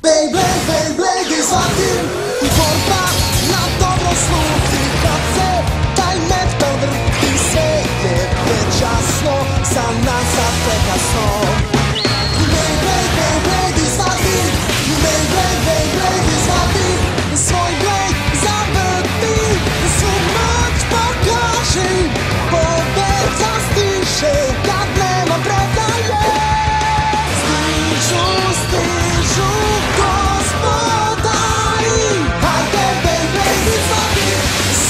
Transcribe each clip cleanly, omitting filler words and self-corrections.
Beyblade, Beyblade izvadim i borba na dobro sluti. Kad se taj metal vrti, sve je prečasno, za nas sad prekasno. Beyblade, Beyblade izvadim, Beyblade, Beyblade izvadim, svoj blade zavrtim, svu moć pokažim, pobeda stiže kad nema predaje. Stižu gospodari, hajde Beyblade izvadim,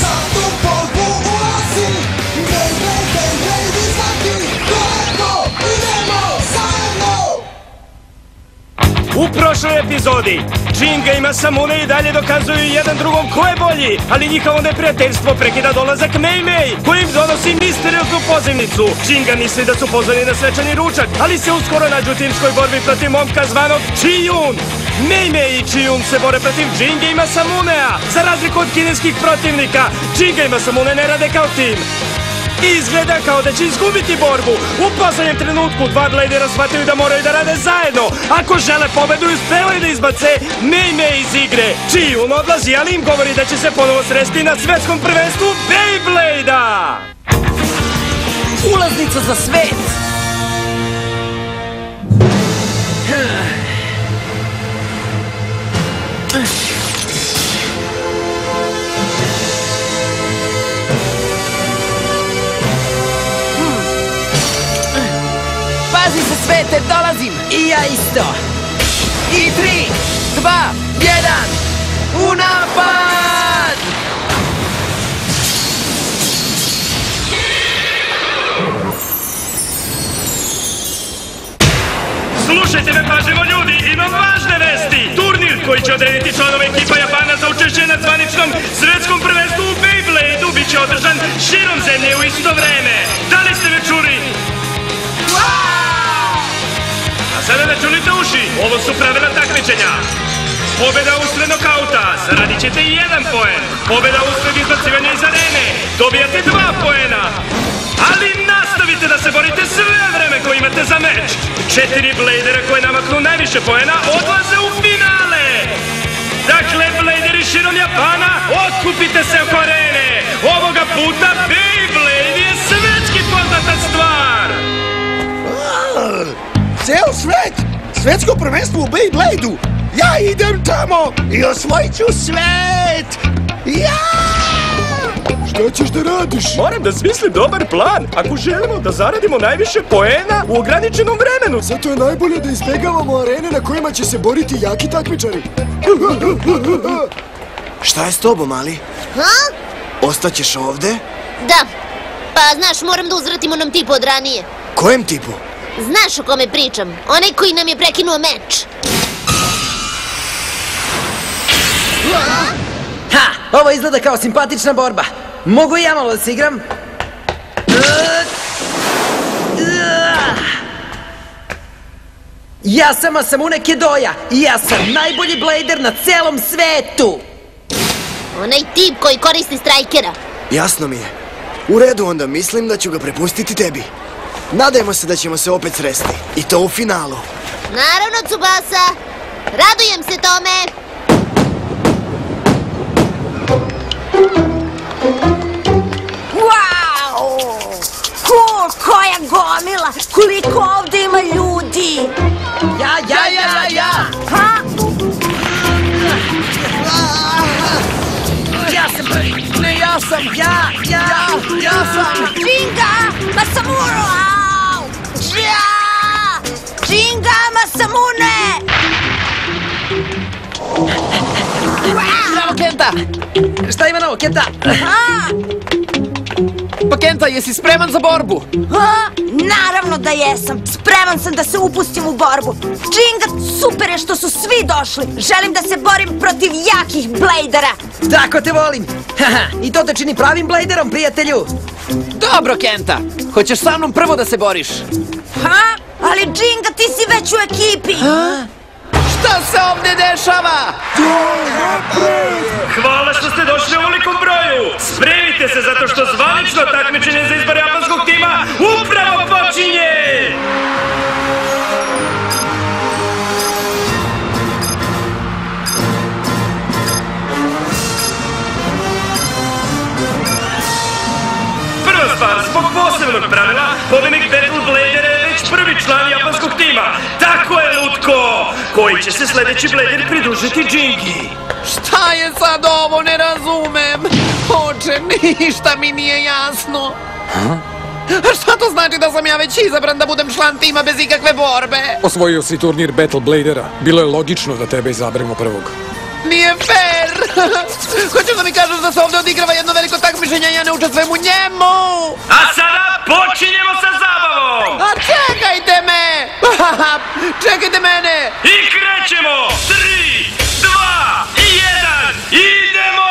sad u borbu ulazi. Beyblade, Beyblade izvadim, to je to, idemo zajedno. U prošloj epizodi Jinga i Masamune i dalje dokazuju jedan drugom ko je bolji, ali njihovo neprijateljstvo prekida dolazak Mei Mei, koji im donosi misterioznu pozivnicu. Jinga misli da su pozvani na svečani ručak, ali se uskoro nađu u timskoj borbi protiv momka zvanog Chiyun. Mei Mei i Chiyun se bore protiv Jinga i Masamunea. Za razliku od kineskih protivnika, Jinga i Masamune ne rade kao tim. Izgleda kao da će izgubiti borbu. U poslednjem trenutku dva Bladera shvataju da moraju da rade zajedno. Ako žele pobedu, uspevaju da izbace Mei Mei iz igre. Chiyun odlazi, ali im govori da će se ponovo sresti na svetskom prvenstvu Beyblade-a. Ulaznica za svet! Pazi se svete, dolazim! I ja isto! I 3, 2, 1, u napad! Slušajte me pažljivo ljudi, imam važne vesti! Turnir koji će odrediti članove ekipa Japana za učešće na zvaničnom svetskom prvenstvu u Beyblade-u bit će održan širom zemlje u isto vreme. Da li ste me čuli? A sada ne čulite uši, ovo su pravila takmičenja. Pobjeda usred nokauta, zaradit ćete 1 poen. Pobjeda usred izbacivanja iz arene, dobijate 2 poena. Ali nastavite da se borite sve vreme koje imate za meč. 4 Bladera koje namaknu najviše poena odlaze u finale. Dakle, Bladeri širom Japana, okupite se oko arene. Ovoga puta Beyblade je svetski poznata stvar. Ceo svet! Svetsko prvenstvo u Beyblade-u! Ja idem tamo i osvojit ću svet! Ja! Šta ćeš da radiš? Moram da smislim dobar plan ako želimo da zaradimo najviše poena u ograničenom vremenu. Zato je najbolje da izbegavamo arene na kojima će se boriti jaki takmičari. Šta je s tobom, Ali? Ha? Ostaćeš ovde? Da. Pa znaš, moram da uzvratim onom tipu od ranije. Kojem tipu? Znaš o kome pričam? Onaj koji nam je prekinuo meč. Ha! Ovo izgleda kao simpatična borba. Mogu i ja malo da se igram? Ja sam Masamune Kedoja i ja sam najbolji Blader na celom svetu! Onaj tip koji koristi strajkera. Jasno mi je. U redu, onda mislim da ću ga prepustiti tebi. Nadajmo se da ćemo se opet sresti. I to u finalu. Naravno, Tsubasa. Radujem se tome. Wow! Cool, koja gomila! Koliko ovde ima ljudi! Ja! Ha? Ja sam prvi! Ne, ja sam! Ja sam! Jinga! Masamune! Au! Jinga! Masamune! Bravo, Kenta! Šta ima novo, Kenta? Pa Kenta, jesi spreman za borbu? Naravno da jesam. Spreman sam da se upustim u borbu. Jinga, super je što su svi došli. Želim da se borim protiv jakih Bladera. Tako te volim! I to te čini pravim Bladerom, prijatelju! Dobro, Kenta. Hoćeš sa mnom prvo da se boriš? Ali Jinga, ti si već u ekipi. Šta se ovdje dešava? Hvala što ste došli u ovolikom broju! Spremite se zato što zvanično takmičenje za izbor japanskog tima upravo počinje! pravila, pobednik Battle Bladera je već prvi član japanskog tima. Tako je, lutko! Koji će se sledeći Blader pridružiti Džingi? Šta je sad ovo, ne razumem? Oče, ništa mi nije jasno. A šta to znači da sam ja već izabran da budem član tima bez ikakve borbe? Osvojio si turnir Battle Bladera. Bilo je logično da tebe izaberemo prvog. Nije fair! Hoćeš da mi kažeš da se ovdje odigrava jedno veliko takmičenje, a ja ne učestvujem u njemu! A sada počinjemo sa zabavom! A čekajte me! Čekajte mene! I krećemo! 3, 2, 1, idemo!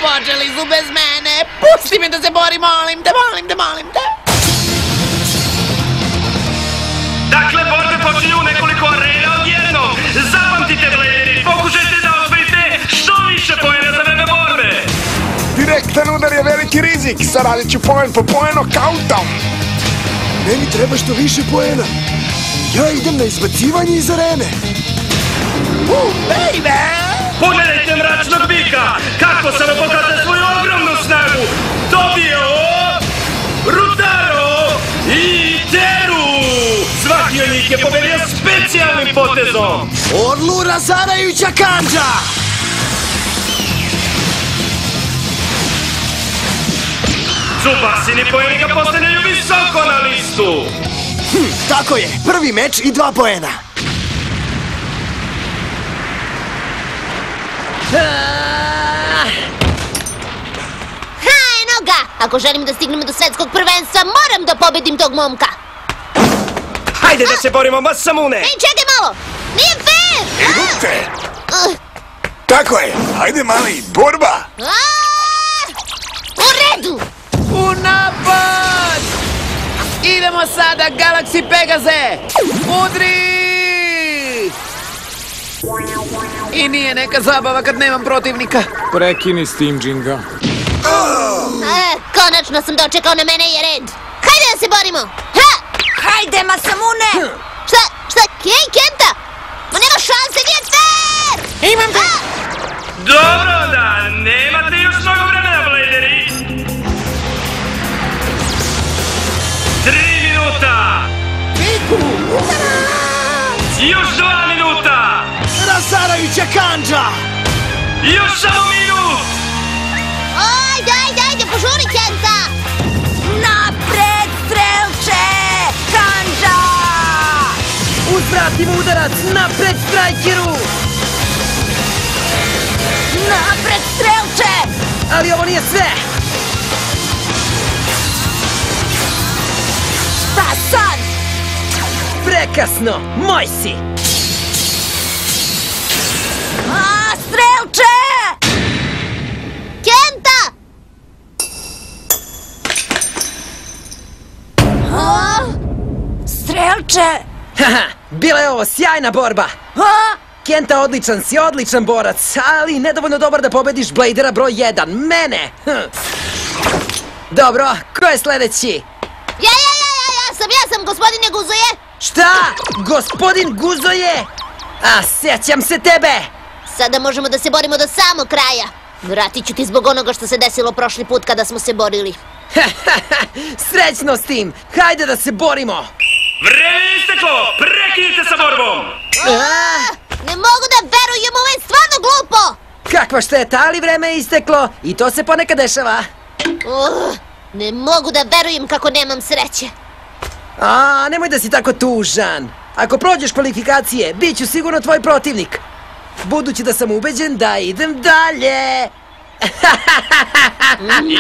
Počeli su bez mene! Pusti me da se borim, molim te, molim te, molim te! Dakle, borbe počinju u nekoliko arena odjednom. Zapamtite, Bladeri, pokušajte da osvojite što više poena za vreme borbe. Direktan udar je veliki rizik. Saradit ću poen po poen nokautom. Meni treba što više poena. Ja idem na izbacivanje iz arene. Baby! Pogledajte mračnog bika, kako samo pokazuje svoju ogromnu snagu. Dobio Rutaro i Teru. Svaki od njih je pobedio specijalnim potezom. Orlu razarajuća kandža! Tsubasini poeni ga postavljaju visoko na listu. Tako je, prvi meč i 2 poena. Ha, eno ga! Ako želim da stignemo do svetskog prvenstva, moram da pobedim tog momka. Hajde da se borimo, Masamune! Ej, čekaj malo! Nije fair! Idute! Tako je, ajde mali, borba! U redu! U napad! Idemo sada, Galaxy Pegaze! Udri! I nije neka zabava kad nemam protivnika. Prekini s tim, Džinga. Konačno sam dočekao, na mene je red. Hajde da se borimo! Ha! Hajde, Masamune! Šta? Hej, Kenta! Ma nema šanse, nije fair! Imam ga! Dobro onda, nemate još mnogo vremena, Bladeri. 3 minuta! Još 2 minuta! Razarajuća kandža! Još samo minut! Ajde, požuri, Kenta! Napred, strelče! Kandža! Uzvratim udarac, napred, strajkeru! Napred, strelče! Ali ovo nije sve! Šta sad? Prekasno, moj si! Strelče! Kenta! Strelče! Haha, bila je ovo sjajna borba! Kenta, odličan borac, ali nedovoljno dobar da pobediš Bladera broj 1, mene! Dobro, ko je sledeći? Ja sam, gospodine Guzoje! Šta? Gospodin Guzoje? A, sjećam se tebe! Sada možemo da se borimo do samog kraja. Vratit ću ti zbog onoga što se desilo prošli put kada smo se borili. Srećno s tim! Hajde da se borimo! Vreme je isteklo! Prekinite sa borbom! Ne mogu da verujem, ovo je stvarno glupo! Kakva šteta, ali vreme je isteklo i to se ponekad dešava. Ne mogu da verujem kako nemam sreće. A, nemoj da si tako tužan. Ako prođeš kvalifikacije, bit ću sigurno tvoj protivnik. Budući da sam ubeđen da idem dalje.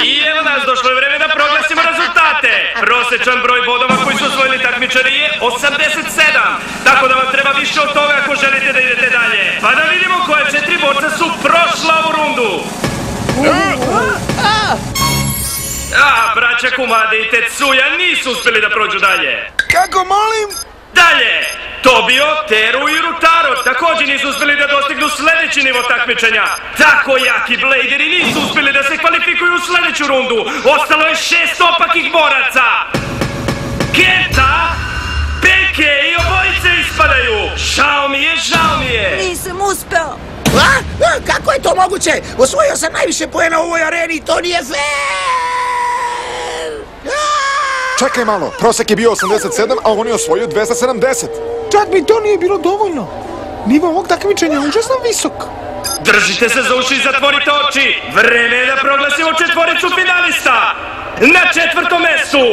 I evo nas, došlo je vreme da proglasimo rezultate. Prosečan broj bodova koji su osvojili takmičari je 87. Tako da vam treba više od toga ako želite da idete dalje. Pa da vidimo koje 4 borca su prošla ovu rundu. Braća Kumade i Tetsuya nisu uspjeli da prođu dalje. Kako molim? Dalje, Tobio, Teru i Rutaro također nisu uspjeli da dostignu sljedeći nivo takmičenja. Tako jaki Bladeri nisu uspjeli da se kvalifikuju u sljedeću rundu. Ostalo je 6 opakih boraca. Kenta, Peke i obojice ispadaju. Žao mi je. Nisam uspeo. Kako je to moguće? Osvojio sam najviše poena u ovoj areni, to nije fair! Čekaj malo, prosek je bio 87, a on je osvojio 270. Čak mi to nije bilo dovoljno. Nivo ovog takmičenja je užasno visok. Držite se za uši i zatvorite oči. Vreme je da proglasimo četvoricu finalista. Na 4. mestu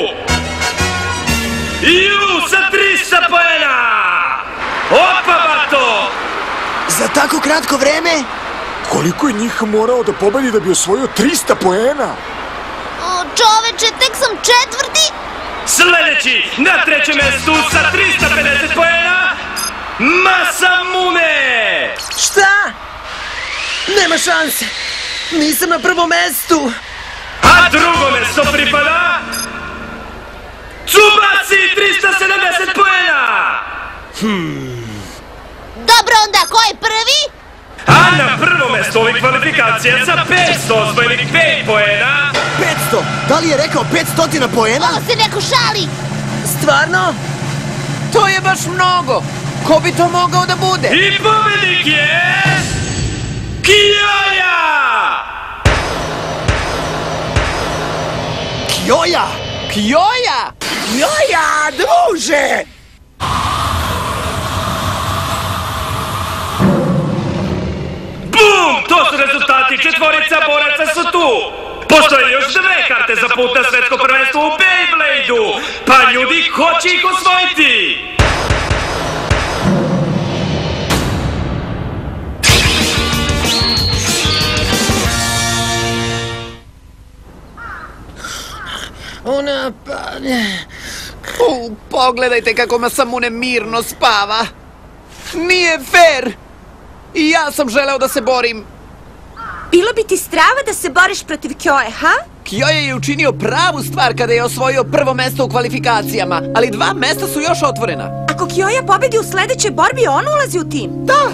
Ju sa 300 poena. Opa, bato! Za tako kratko vreme? Koliko je njih morao da pobedi da bi osvojio 300 poena? O, čoveče, tek sam 4. Sledeći, na 3. mestu sa 350 poena, Masamune! Šta? Nema šanse. Nisam na 1. mestu. A 2. mesto pripada Tsubasi, 370 poena! Dobro, onda, ko je prvi? A na 1. mesto ovih kvalifikacija sa 500 osvojenih 5 poena 500? Da li je rekao 500 poena? Ovo se neko šali! Stvarno? To je baš mnogo! Ko bi to mogao da bude? i pobednik je Kyoya! Kyoya! Kyoya! Kyoya, druže! Bum! To su rezultati, četvorica boraca su tu! Postoje još 2 karte za put na svetsko prvenstvo u Beyblade-u! Pa ljudi, ko će ih osvojiti? Ona pa... Pogledajte kako Masamune mirno spava. Nije fair! I ja sam želeo da se borim. Bilo bi ti strava da se boriš protiv Kyoe, ha? Kyoya je učinio pravu stvar kada je osvojio 1. mesto u kvalifikacijama, ali 2 mesta su još otvorena. Ako Kyoya pobedi u sledećoj borbi, on ulazi u tim. Da!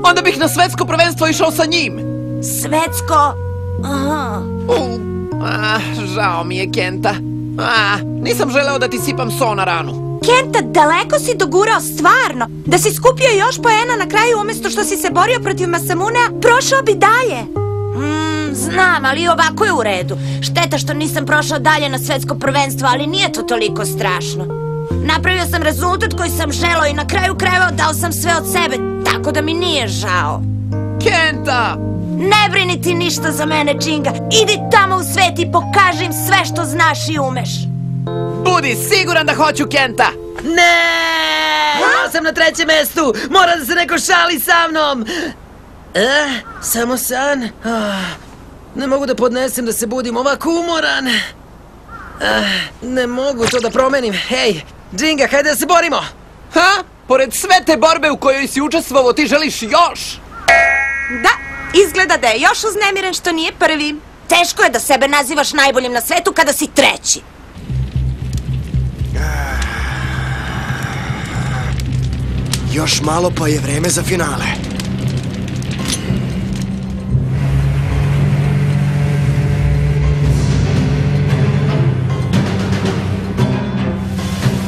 Onda bih na svetsko prvenstvo išao sa njim. Svetsko... Aha. Žao mi je, Kenta. Nisam želeo da ti sipam so na ranu. Kenta, daleko si dogurao, stvarno. Da si skupio još poena na kraju umjesto što si se borio protiv Masamunea, prošao bi dalje. Znam, ali ovako je u redu. Šteta što nisam prošao dalje na svetsko prvenstvo, ali nije to toliko strašno. Napravio sam rezultat koji sam želeo i na kraju krajeva dao sam sve od sebe, tako da mi nije žao. Kenta! Ne brini ti ništa za mene, Džinga. Idi tamo u svet i pokaži im sve što znaš i umeš. Budi siguran da hoću, Kenta! Ne! Ja sam na 3. mestu. Mora da se neko šali sa mnom. Samo san. Ne mogu da podnesem da se budim ovako umoran. Ne mogu to da promenim. Hej, Džinga, hajde da se borimo. Ha? Pored sve te borbe u kojoj si učestvovao, ti želiš još? Da, izgleda da je još uznemiren što nije prvi. Teško je da sebe nazivaš najboljim na svetu kada si 3. Još malo pa je vreme za finale.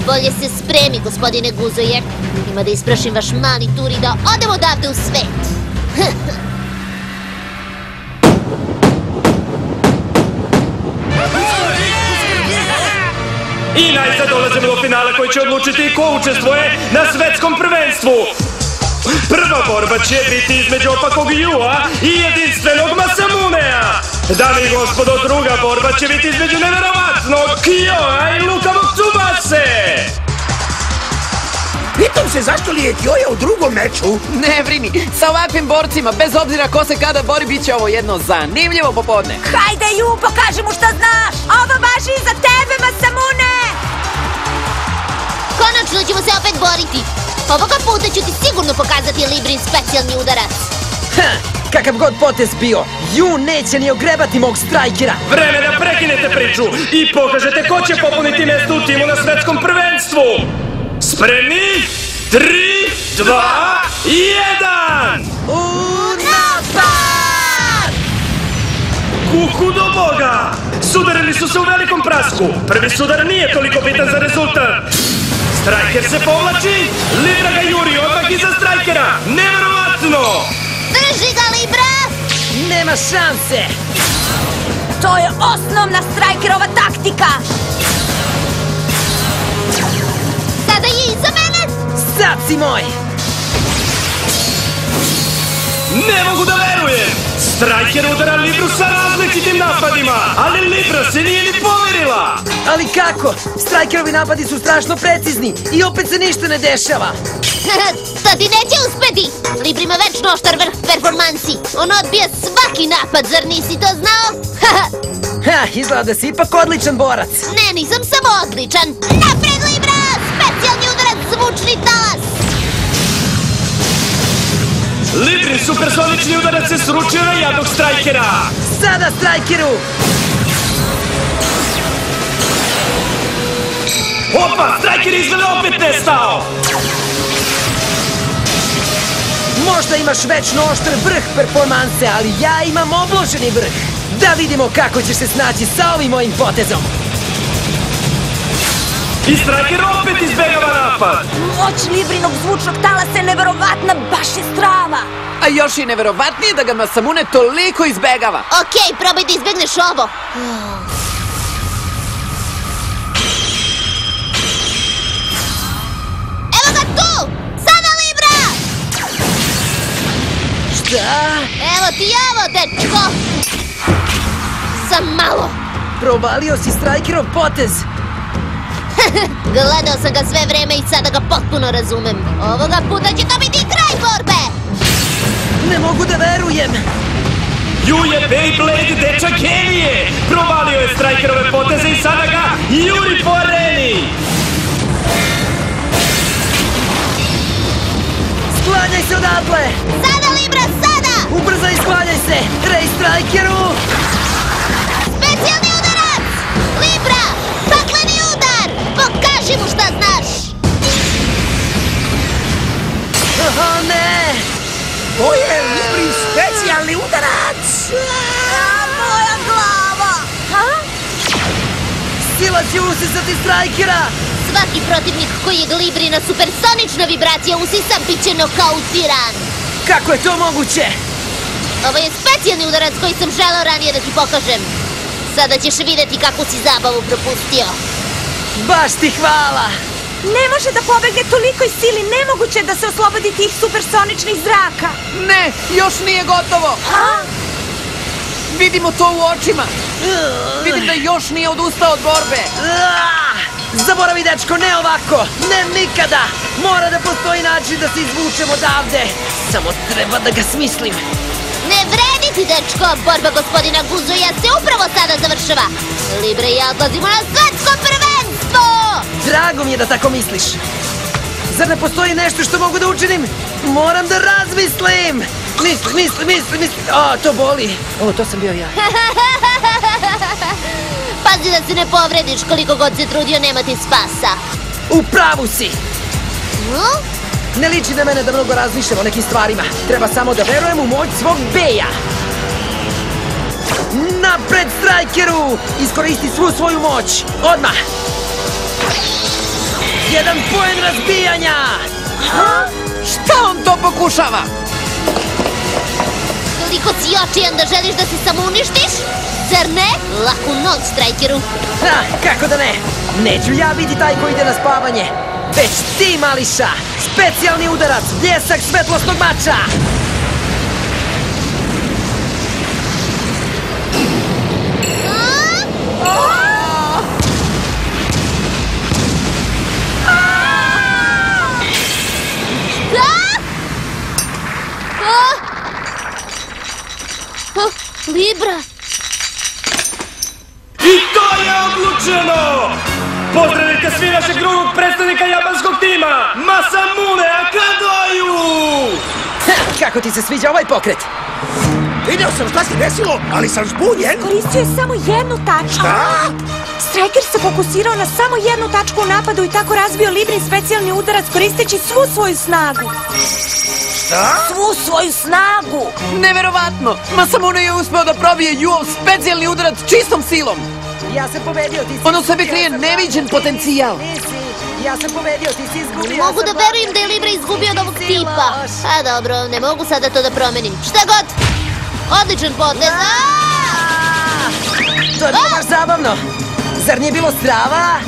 Bolje se spremi, gospodine Guzoje. Ima da isprašim vaš mali tur i da odemo odavde u svet. I najzad dolazimo do finala koji će odlučiti ko učestvuje na svetskom prvenstvu. Prva borba će biti između opakog Jua i jedinstvenog Masamunea. Dame i gospodo, druga borba će biti između neverovatnog Kyoa i lukavog Tsubase. Pitam se zašto li je Kyoya u drugom meču? Ne brini, sa ovakvim borcima, bez obzira ko se kada bori, bit će ovo jedno zanimljivo popodne. Hajde, Ju, pokaži mu šta znaš! Ovo važi i za tebe, Masamune! Konačno ćemo se opet boriti. Ovoga puta ću ti sigurno pokazati Librin specijalni udarac. Kakav god potez bio, Ju neće ni ogrebati mog strajkera. Vreme da prekinete priču i pokažete ko će popuniti mesto u timu na svetskom prvenstvu. Spremni? 3, 2, 1! Napad! Kuku do Boga! Sudarili su se u velikom prasku. Prvi sudar nije toliko bitan za rezultat. Strajker se povlači, Libra ga juri odmah iza strajkera. Neverovatno! Drži ga! Nema šanse! To je osnovna Strikerova taktika! Sada je iza mene! Sad si moj! Ne mogu da verujem! Striker udara Libru sa različitim napadima, ali Libra se nije ni pomerila! Ali kako? Strikerovi napadi su strašno precizni i opet se ništa ne dešava! To ti neće uspeti! Libra ima večno oštar vrh performansi. On odbija svaki napad, zar nisi to znao? Ha, izgleda da si ipak odličan borac! Ne, nisam samo odličan! Napred, Libra! Specijalni udarac, zvučni talas! Librin supersonični udarac se sručio na jadnog Strikera! Sada, Strikeru! Opa, Striker izgleda opet nestao! Možda imaš večno oštar vrh performanse, ali ja imam obloženi vrh! Da vidimo kako ćeš se snaći sa ovim mojim potezom! I Striker opet izbegava napad! Moć Librinog zvučnog talasa je neverovatna, baš je strava! A još je neverovatnije da ga Masamune toliko izbegava. Okej, probaj da izbegneš ovo. Evo ga tu! Sada, Libra! Šta? Evo ti ovo, dečko! Sam malo. Provalio si Strikerov potez! Gledao sam ga sve vreme i sada ga potpuno razumem. Ovoga puta će to biti kraj borbe! Ne mogu da verujem! Ju je Beyblade dečak genije! Provalio je Strikerove poteze i sada ga juri po areni! Sklanjaj se odatle! Sada, Libra, sada! Ubrzaj, sklanjaj se! Ray Strikeru! Specijalni udarac! Libra! Pakleni udar! Pokaži mu šta znaš! O ne! To je Librin specijalni udarac! Moja glava! Sila će usisati Strikera! Svaki protivnik koji je Librina supersonična vibracija usisa bit će nokautiran! Kako je to moguće? Ovo je specijalni udarac koji sam želeo ranije da ti pokažem. Sada ćeš vidjeti kako si zabavu propustio. Baš ti hvala! Ne može da pobegne tolikoj sili, nemoguće je da se oslobodi tih supersoničnih zraka! Ne, još nije gotovo! Vidimo to u očima! Vidim da još nije odustao od borbe! Zaboravi, dečko, ne ovako! Ne nikada! Mora da postoji način da se izvučem odavde! Samo treba da ga smislim! Ne vredi ti, dečko! Borba gospodina Guzoja se upravo sada završava! Libra i ja odlazimo na svetsko prvenstvo! Drago mi je da tako misliš! Zar ne postoji nešto što mogu da učinim? Moram da razmislim! Mislim! O, to boli! O, to sam bio ja. Pazi da se ne povrediš, koliko god se trudio, nema ti spasa. U pravu si! Ne liči na mene da mnogo razmišljam o nekim stvarima. Treba samo da verujem u moć svog Beja. Napred, Strikeru! Iskoristi svu svoju moć! Odmah! Jedan poen razbijanja! Šta on to pokušava? Toliko si očijan da želiš da se samo uništiš? Zar ne? Laku noć, Strikeru! Kako da ne? Neću ja biti taj koji ide na spavanje! Već ti, Mališa! Specijalni udarac, bljesak svetlosnog mača! Libra! I to je odlučeno! Pozdravite svi našeg drugog predstavnika japanskog tima, Masamune Akadoju! Kako ti se sviđa ovaj pokret? Vidio sam šta se desilo, ali sam zbunjen. Koristio je samo jednu tačku. Šta? Striker se fokusirao na samo jednu tačku u napadu i tako razbio Librin specijalni udarac koristeći svu svoju snagu. Šta? Svu svoju snagu! Neverovatno! Masamune je uspeo da probije Juov specijalni udarac čistom silom. Ja sam pobedio, ti si... On u sebi krije neviđen potencijal. Ja sam pobedio, ti si izgubio. Mogu da verujem da je Libra izgubio od ovog tipa. A dobro, ne mogu sada to da promenim. Šta god! Odličan potez. To je bilo baš zabavno. Zar nije bilo strava?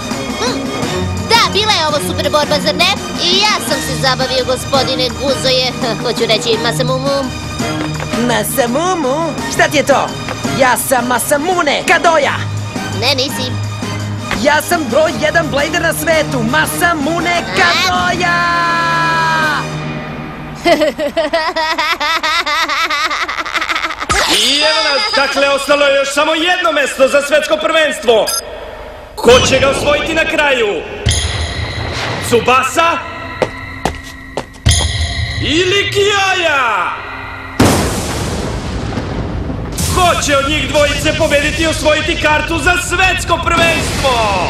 Da, bila je ovo super borba, zar ne? I ja sam se zabavio, gospodine Guzoje. Hoću reći Masamumu. Masamumu? Šta ti je to? Ja sam Masamune Kadoja. Ne, nisi. Ja sam broj 1 blader na svetu. Masamune Kadoja. I evo nas, dakle, ostalo je još samo jedno mesto za svetsko prvenstvo. Ko će ga osvojiti na kraju? Tsubasa? Ili Kiyoya? Ko će od njih dvojice pobediti i osvojiti kartu za svetsko prvenstvo?